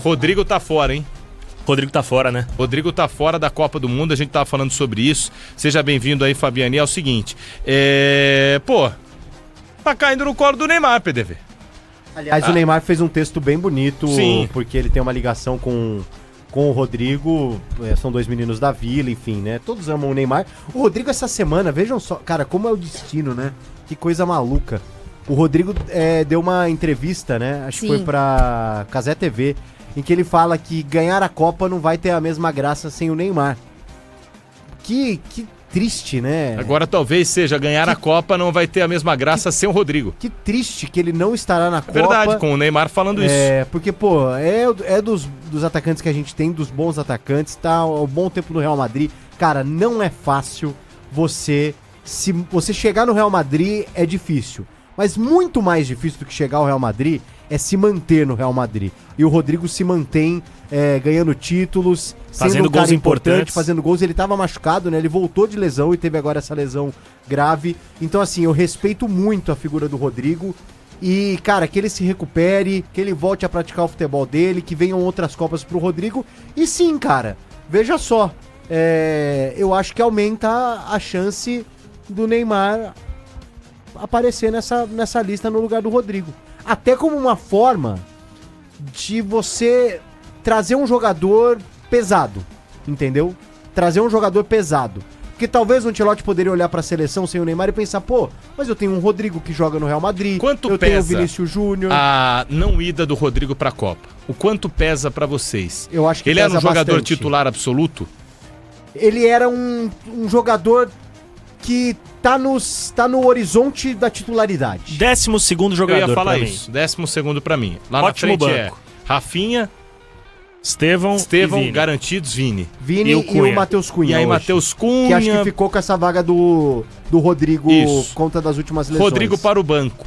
Rodrigo tá fora, hein? Rodrigo tá fora, né? Rodrigo tá fora da Copa do Mundo, a gente tava falando sobre isso. Seja bem-vindo aí, Fabiani. É o seguinte, pô, tá caindo no colo do Neymar, PDV. Aliás, o Neymar fez um texto bem bonito, Sim. Porque ele tem uma ligação com o Rodrigo, são dois meninos da Vila, enfim, né? Todos amam o Neymar. O Rodrigo essa semana, vejam só, cara, como é o destino, né? Que coisa maluca. O Rodrigo deu uma entrevista, né? Acho que foi pra Cazé TV, em que ele fala que ganhar a Copa não vai ter a mesma graça sem o Neymar. Que triste, né? Agora talvez seja ganhar a Copa não vai ter a mesma graça sem o Rodrigo. Que triste que ele não estará na Copa. Verdade, com o Neymar falando isso. Porque, pô, dos atacantes que a gente tem, dos bons atacantes, tá há um bom tempo no Real Madrid. Cara, não é fácil você chegar no Real Madrid é difícil. Mas muito mais difícil do que chegar ao Real Madrid é se manter no Real Madrid. E o Rodrigo se mantém ganhando títulos, fazendo gols importantes, fazendo gols. Ele tava machucado, né? Ele voltou de lesão e teve agora essa lesão grave. Então, assim, eu respeito muito a figura do Rodrigo. E, cara, que ele se recupere, que ele volte a praticar o futebol dele, que venham outras Copas pro Rodrigo. E sim, cara, veja só, eu acho que aumenta a chance do Neymar aparecer nessa lista no lugar do Rodrigo. Até como uma forma de você trazer um jogador pesado, entendeu? Trazer um jogador pesado. Porque talvez o Ancelotti poderia olhar pra seleção sem o Neymar e pensar, pô, mas eu tenho um Rodrigo que joga no Real Madrid, quanto eu pesa tenho o Vinícius Júnior. A não ida do Rodrigo pra Copa? O quanto pesa pra vocês? Eu acho que ele era um jogador bastante. titular absoluto? Ele era um jogador que tá no horizonte da titularidade. 12º jogador. Eu ia falar pra isso, 12º pra mim. Lá Ótimo na frente banco. Rafinha, Estevão e Vini. Vini. Garantidos, Vini. Vini E o e Cunha. o Matheus Cunha. E aí, hoje. Matheus Cunha. Que acho que ficou com essa vaga do Rodrigo Isso. por conta das últimas lesões. Rodrigo para o banco.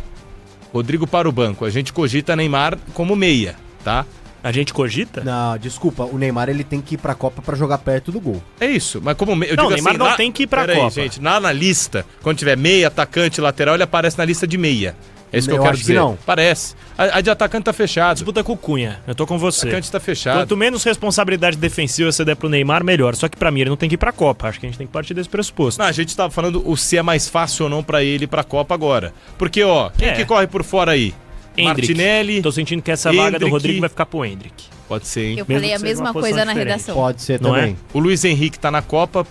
Rodrigo para o banco. A gente cogita Neymar como meia, tá? A gente cogita? Não, desculpa, o Neymar ele tem que ir pra Copa pra jogar perto do gol. É isso, mas como meia. Não, o Neymar não tem que ir pra Pera Copa. aí, gente, na lista, quando tiver meia, atacante, lateral, ele aparece na lista de meia. É isso que eu quero acho dizer. que não. Parece. A de atacante tá fechado. Disputa com o Cunha. Eu tô com você. Atacante tá fechado. Quanto menos responsabilidade defensiva você der pro Neymar, melhor. Só que pra mim ele não tem que ir pra Copa. Acho que a gente tem que partir desse pressuposto. Não, a gente tava falando se é mais fácil ou não pra ele ir pra Copa agora. Porque, ó, quem que corre por fora aí? Endrick. Martinelli. Tô sentindo que essa vaga do Endrick. Rodrigo vai ficar pro Endrick. Pode ser, hein? Eu Mesmo falei que a seja mesma uma posição coisa na diferente. redação. Pode ser Não também. O Luiz Henrique tá na Copa.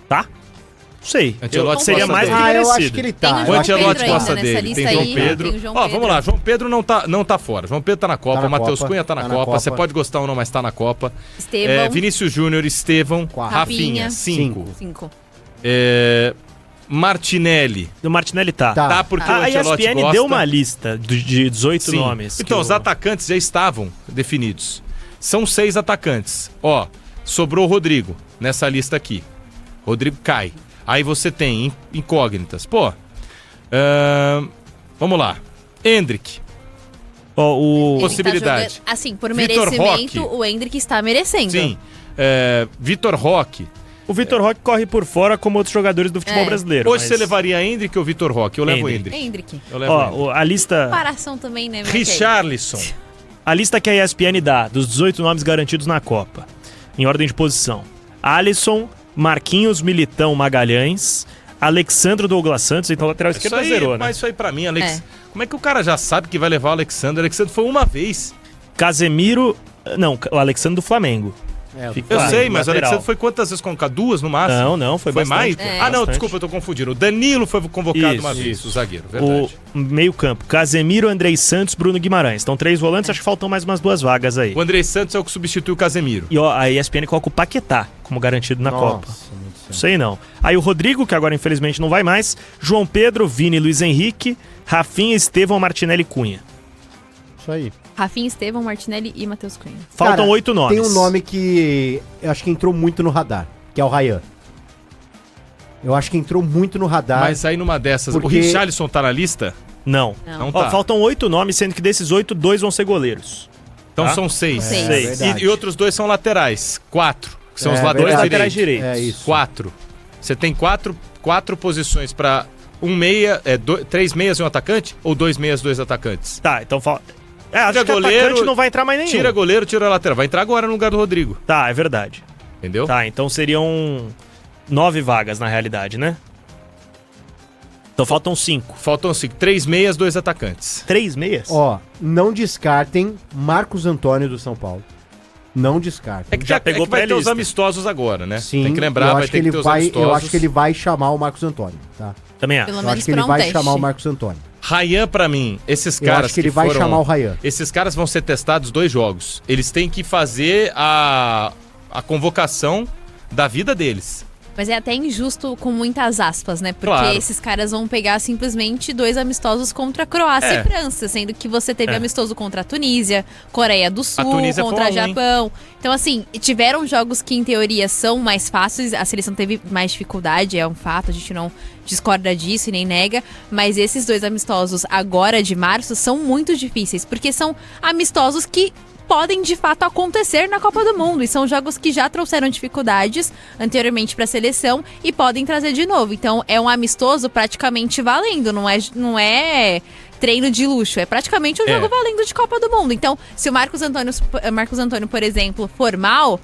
Tá? Não sei. Ancelotti Seria gosta mais dele. que Eu merecido. acho que ele Tem tá. o O João Ancelotti Pedro gosta ainda nessa dele. lista Tem João aí, Pedro. tem o João Ó, vamos Pedro. lá. João Pedro não tá fora. João Pedro tá na Copa. Tá na Matheus Copa. Cunha tá na Tá na Copa. Copa. Você pode gostar ou não, mas tá na Copa. Estevão. Vinícius Júnior, Estevão, Quatro. Rafinha, Rafinha. 5. 5. Martinelli. O Martinelli tá. Tá. Tá, porque o A Ancelotti ESPN gosta. deu uma lista de 18 Sim. nomes. Então, os atacantes já estavam definidos. São 6 atacantes. Ó, sobrou o Rodrigo nessa lista aqui. Rodrigo cai. Aí você tem incógnitas. Pô, vamos lá. Endrick. Possibilidade. Assim, por Vitor merecimento, Roque. o Endrick está merecendo. Sim. Vitor Roque. O Vitor Roque corre por fora como outros jogadores do futebol brasileiro. Hoje mas- você levaria Endrick ou Vitor Roque? Eu levo Endrick. Endrick. Endrick. Eu levo Endrick. Ó, a lista... Comparação também, né, meu Richarlison. A lista que a ESPN dá dos 18 nomes garantidos na Copa, em ordem de posição: Alisson, Marquinhos, Militão, Magalhães, Alexandro, Douglas Santos, então lateral esquerdo zerou, né? Mas isso aí pra mim, como é que o cara já sabe que vai levar o Alexandre? O Alexandre foi uma vez. Casemiro, não, o Alexandre do Flamengo. Fica Eu claro, sei, mas o lateral. Alexandre foi quantas vezes convocado? 2 no máximo? Não, foi bastante. mais? É. Ah, não, Bastante. desculpa, eu tô confundindo. O Danilo foi convocado uma Isso, vez, o zagueiro, O verdade. meio-campo: Casemiro, Andrei Santos, Bruno Guimarães. Então, 3 volantes, acho que faltam mais umas 2 vagas aí. O Andrei Santos é o que substitui o Casemiro. E ó, a ESPN coloca o Paquetá como garantido na Copa. Não sei não. Aí o Rodrigo, que agora infelizmente não vai mais, João Pedro, Vini, Luiz Henrique, Rafinha, Estevão, Martinelli, Cunha. Isso aí. Rafinha, Estevão, Martinelli e Matheus Cunha. Faltam Cara, 8 nomes. Tem um nome que eu acho que entrou muito no radar, que é o Ryan. Eu acho que entrou muito no radar. Mas aí numa dessas, Porque- o Richarlison tá na lista? Não. Não. Não Ó, tá. faltam 8 nomes, sendo que desses 8, 2 vão ser goleiros. Então Tá? são 6. Seis. Seis. verdade. E outros 2 são laterais. 4, que são os É, laterais verdade. laterais direitos. direitos. É isso. 4. Você tem 4 posições pra um meia, 3 meias e um atacante? Ou 2 meias, 2 atacantes? Tá, então acho Tira que goleiro, atacante não vai entrar mais nenhum. Tira goleiro, tira lateral. Vai entrar agora no lugar do Rodrigo. Tá, é verdade. Entendeu? Tá, então seriam 9 vagas na realidade, né? Então faltam 5. Faltam 5. 3 meias, 2 atacantes. 3 meias? Ó, não descartem Marcos Antônio do São Paulo. Não descartem. É que Já já pegou pegou vai ter os pré-lista. amistosos agora, né? Sim, Tem que lembrar, eu vai acho ter que ter os amistosos. Eu acho que ele vai chamar o Marcos Antônio, tá? Também acho. Pelo Eu menos acho que ele pra um vai teste. chamar o Marcos Antônio. Rayan, pra mim, esses Eu caras acho que ele vai foram- chamar o Rayan. Esses caras vão ser testados 2 jogos. Eles têm que fazer a convocação da vida deles. Mas é até injusto com muitas aspas, né? Porque Claro. esses caras vão pegar simplesmente 2 amistosos contra a Croácia É. e França, sendo que você teve É. amistoso contra a Tunísia, Coreia do Sul, Tunísia contra foi um, hein? Japão. Então, assim, tiveram jogos que, em teoria, são mais fáceis. A seleção teve mais dificuldade, é um fato, a gente não discorda disso e nem nega. Mas esses 2 amistosos agora de março são muito difíceis, porque são amistosos que podem de fato acontecer na Copa do Mundo e são jogos que já trouxeram dificuldades anteriormente para a seleção e podem trazer de novo. Então é um amistoso praticamente valendo, não é treino de luxo, é praticamente um É. jogo valendo de Copa do Mundo. Então, se o Marcos Antônio, por exemplo, for mal,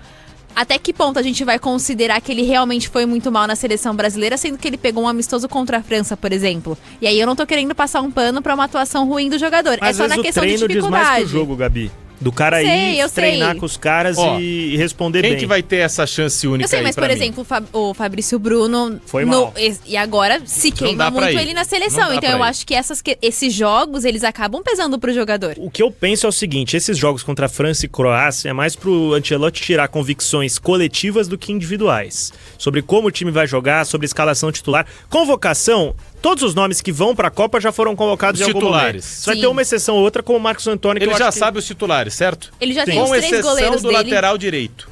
até que ponto a gente vai considerar que ele realmente foi muito mal na seleção brasileira, sendo que ele pegou um amistoso contra a França, por exemplo? E aí eu não tô querendo passar um pano pra uma atuação ruim do jogador. Mas é só às na vezes questão o de treino diz mais que dificuldade. o jogo, Gabi. Do cara Sei, ir eu treinar sei. com os caras Ó, e responder Quem bem. que vai ter essa chance única Eu sei, aí mas pra por mim? exemplo, o Fabrício Bruno Foi mal. e agora se Não queima dá pra muito ir. ele na Não seleção. dá Então pra eu ir. acho que esses jogos, eles acabam pesando pro jogador. O que eu penso é o seguinte, esses jogos contra a França e Croácia é mais pro Ancelotti tirar convicções coletivas do que individuais. Sobre como o time vai jogar, sobre escalação titular. Convocação, todos os nomes que vão pra Copa já foram convocados Os em algum titulares. momento. Só vai Sim. ter uma exceção ou outra, como o Marcos Antônio, que Ele eu já acho que... sabe os titulares, certo? Ele já tem Com os 3 exceção goleiros do dele. lateral direito.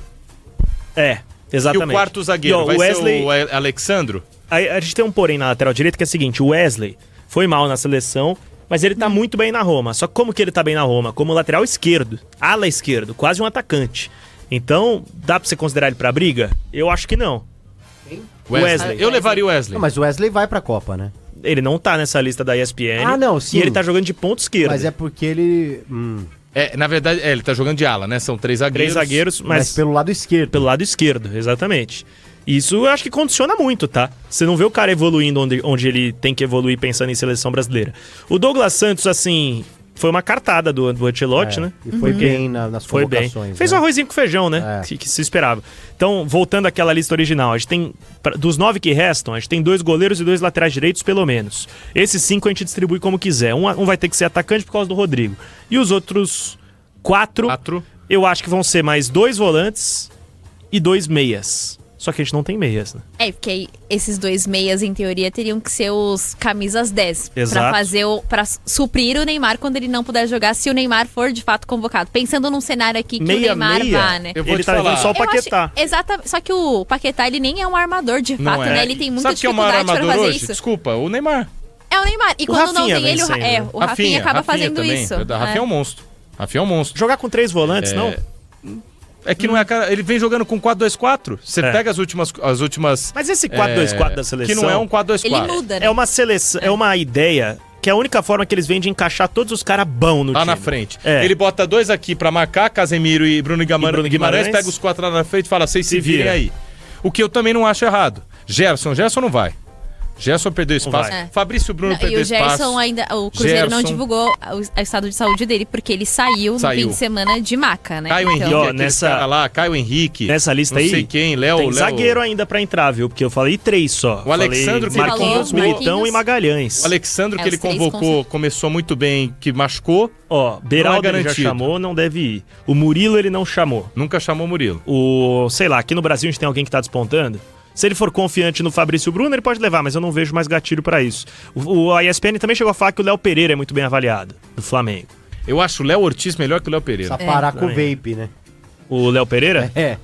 É, exatamente. E o quarto zagueiro E, ó, vai Wesley, ser o Alexandro? a gente tem um porém na lateral direita que é o seguinte, o Wesley foi mal na seleção, mas ele tá muito bem na Roma. Só que como que ele tá bem na Roma? Como lateral esquerdo, ala esquerdo, quase um atacante. Então, dá pra você considerar ele pra briga? Eu acho que não. Wesley. Eu levaria o Wesley. Não, mas o Wesley vai pra Copa, né? Ele não tá nessa lista da ESPN. Ah, não, sim. E ele tá jogando de ponto esquerdo. Mas é porque ele... Na verdade, ele tá jogando de ala, né? São 3 zagueiros. 3 zagueiros, Mas mas pelo lado esquerdo. pelo lado esquerdo, exatamente. Isso eu acho que condiciona muito, tá? Você não vê o cara evoluindo onde ele tem que evoluir pensando em seleção brasileira. O Douglas Santos, assim, foi uma cartada do Ancelotti, né? E foi bem nas Foi bem. convocações. Fez né? um arrozinho com feijão, né? É. Que se esperava. Então, voltando àquela lista original, a gente tem, dos 9 que restam, a gente tem 2 goleiros e 2 laterais direitos, pelo menos. Esses 5 a gente distribui como quiser. Um vai ter que ser atacante por causa do Rodrigo. E os outros 4, 4. eu acho que vão ser mais 2 volantes e 2 meias. Só que a gente não tem meias, né? É, porque aí esses 2 meias, em teoria, teriam que ser os camisas 10. Exato. Pra suprir o Neymar quando ele não puder jogar, se o Neymar for de fato convocado. Pensando num cenário aqui que o Neymar vá, né? Eu vou Ele te tá falar. levando só o Eu acho- Paquetá. Exatamente. Só que o Paquetá, ele nem é um armador de Não fato, é. né? Ele tem muita Sabe quem é o maior dificuldade pra armador fazer hoje? isso. Desculpa, o Neymar. É o Neymar. E O quando não Rafinha tem ele, vencendo, né? o Rafinha acaba fazendo também. isso. O Rafinha é um monstro. Rafinha é um monstro. Jogar com 3 volantes, não? É que não é a cara. Ele vem jogando com 4-2-4. Você É. pega as últimas. Mas esse 4-2-4 da seleção... Que não é um 4-2-4. Ele muda, né? É uma seleção, é uma ideia que é a única forma que eles vêm de encaixar todos os caras bons no Lá time. na frente. É. Ele bota 2 aqui pra marcar, Casemiro e Bruno Guimarães, Guimarães. pega os 4 lá na frente e fala, vocês se Se virem vira. aí. O que eu também não acho errado. Gerson não vai. Gerson perdeu espaço. vai. É. Fabrício Bruno Não, e perdeu o espaço. Gerson ainda. O Cruzeiro não Gerson. divulgou o estado de saúde dele, porque ele saiu no Saiu. fim de semana de maca, né? Caio Henrique, ó, aquele nessa- cara lá, Caio Henrique. Nessa lista não aí, sei quem, Léo. Tem zagueiro ainda pra entrar, viu? Porque eu falei 3 só. O Alexandro falei que ele Marquinhos, convocou. Militão e Magalhães. O Alexandro, É, que ele os três convocou, começou muito bem, que machucou, Ó, Beraldo ele já garantido. chamou, não deve ir. O Murilo ele não chamou. nunca chamou o Murilo. O, sei lá, aqui no Brasil a gente tem alguém que tá despontando. Se ele for confiante no Fabrício Bruno, ele pode levar, mas eu não vejo mais gatilho pra isso. A ESPN também chegou a falar que o Léo Pereira é muito bem avaliado, do Flamengo. Eu acho o Léo Ortiz melhor que o Léo Pereira. Precisa parar com o também. vape, né? O Léo Pereira? É.